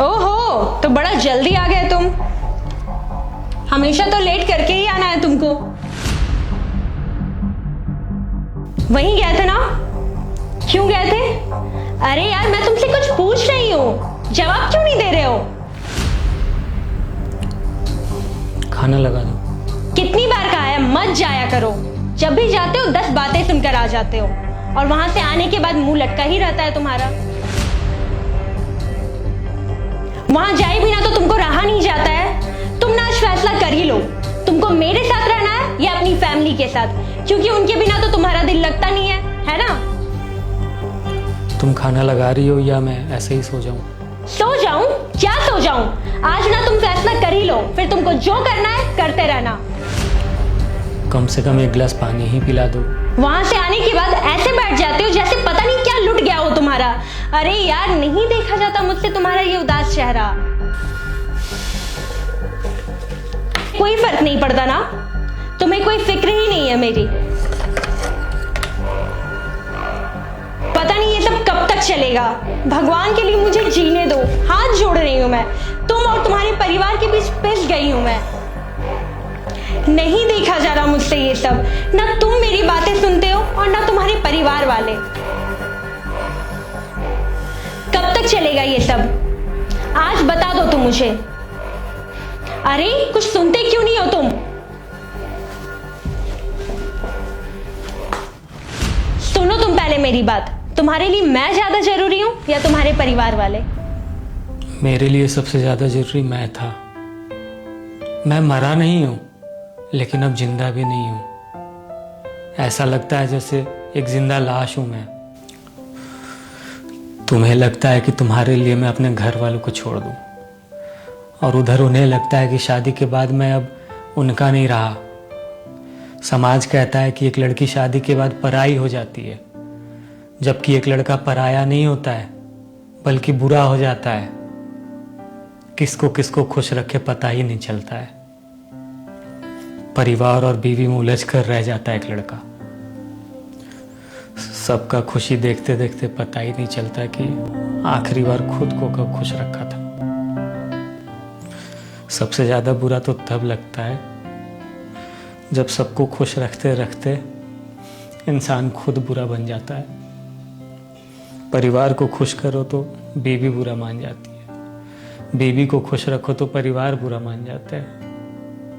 ओहो, तो बड़ा जल्दी आ गए तुम। हमेशा तो लेट करके ही आना है तुमको। वहीं गए थे ना? क्यों गए थे? अरे यार, मैं तुमसे कुछ पूछ रही हूँ, जवाब क्यों नहीं दे रहे हो? खाना लगा दो। कितनी बार कहा है मत जाया करो। जब भी जाते हो 10 बातें सुनकर आ जाते हो, और वहां से आने के बाद मुंह लटका ही रहता है तुम्हारा। वहां जाए भी ना तो तुमको रहा नहीं जाता है। तुम ना आज फैसला कर ही लो, तुमको मेरे साथ रहना है या अपनी फैमिली के साथ, क्योंकि उनके बिना तो तुम्हारा दिल लगता नहीं है ना? तुम खाना लगा रही हो या मैं ऐसे ही सो जाऊं? सो जाऊं? क्या सो जाऊं? आज ना तुम फैसला कर ही लो, फिर तुमको जो करना है करते रहना। कम से कम एक गिलास पानी ही पिला दो। वहां से आने के बाद ऐसे बैठ जाते हो जैसे पता नहीं क्या लुट गया हो तुम्हारा। अरे यार, नहीं देखा जाता मुझसे तुम्हारा ये उदास चेहरा। कोई फर्क नहीं पड़ता ना? तुम्हें कोई फिक्र ही नहीं है मेरी। पता नहीं ये सब कब तक चलेगा। भगवान के लिए मुझे जीने दो, हाथ जोड़ रही हूं मैं। तुम और तुम्हारे परिवार के बीच पिस गई हूं मैं। नहीं देखा जा रहा मुझसे ये सब। ना तुम मेरी बातें सुनते हो और ना तुम्हारे परिवार वाले। कब तक चलेगा ये सब? आज बता दो तुम मुझे। अरे कुछ सुनते क्यों नहीं हो तुम? सुनो तुम पहले मेरी बात। तुम्हारे लिए मैं ज्यादा जरूरी हूं या तुम्हारे परिवार वाले? मेरे लिए सबसे ज्यादा जरूरी मैं था। मैं मरा नहीं हूं, लेकिन अब जिंदा भी नहीं हूं। ऐसा लगता है जैसे एक जिंदा लाश हूं मैं। तुम्हें लगता है कि तुम्हारे लिए मैं अपने घर वालों को छोड़ दूं, और उधर उन्हें लगता है कि शादी के बाद मैं अब उनका नहीं रहा। समाज कहता है कि एक लड़की शादी के बाद पराई हो जाती है, जबकि एक लड़का पराया नहीं होता है, बल्कि बुरा हो जाता है। किसको किसको खुश रखे पता ही नहीं चलता है। परिवार और बीवी में उलझ कर रह जाता है एक लड़का। सबका खुशी देखते देखते पता ही नहीं चलता कि आखिरी बार खुद को कब खुश रखा था। सबसे ज्यादा बुरा तो तब लगता है जब सबको खुश रखते रखते इंसान खुद बुरा बन जाता है। परिवार को खुश करो तो बीवी बुरा मान जाती है, बीवी को खुश रखो तो परिवार बुरा मान जाता है।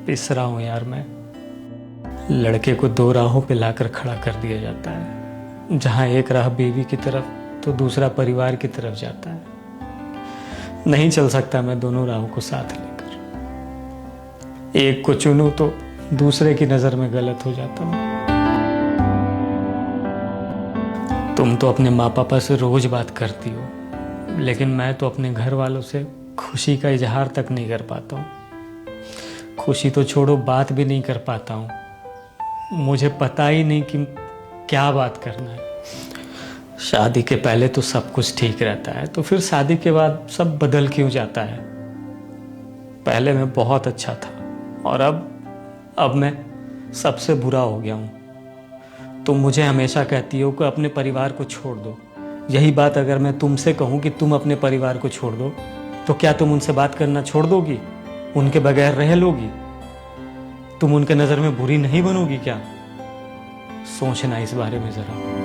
पिस रहा हूं यार मैं। लड़के को 2 राहों पे लाकर खड़ा कर दिया जाता है, जहां एक राह बीवी की तरफ तो दूसरा परिवार की तरफ जाता है। नहीं चल सकता मैं दोनों राहों को साथ लेकर। एक को चुनूं तो दूसरे की नजर में गलत हो जाता हूं। तुम तो अपने माँ पापा से रोज बात करती हो, लेकिन मैं तो अपने घर वालों से खुशी का इजहार तक नहीं कर पाता हूँ। खुशी तो छोड़ो, बात भी नहीं कर पाता हूँ। मुझे पता ही नहीं कि क्या बात करना है। शादी के पहले तो सब कुछ ठीक रहता है, तो फिर शादी के बाद सब बदल क्यों जाता है? पहले मैं बहुत अच्छा था और अब मैं सबसे बुरा हो गया हूँ। तुम मुझे हमेशा कहती हो कि अपने परिवार को छोड़ दो। यही बात अगर मैं तुमसे कहूँ कि तुम अपने परिवार को छोड़ दो, तो क्या तुम उनसे बात करना छोड़ दोगी? उनके बगैर रह लोगी? तुम उनके नज़र में बुरी नहीं बनोगी क्या? सोचना इस बारे में जरा।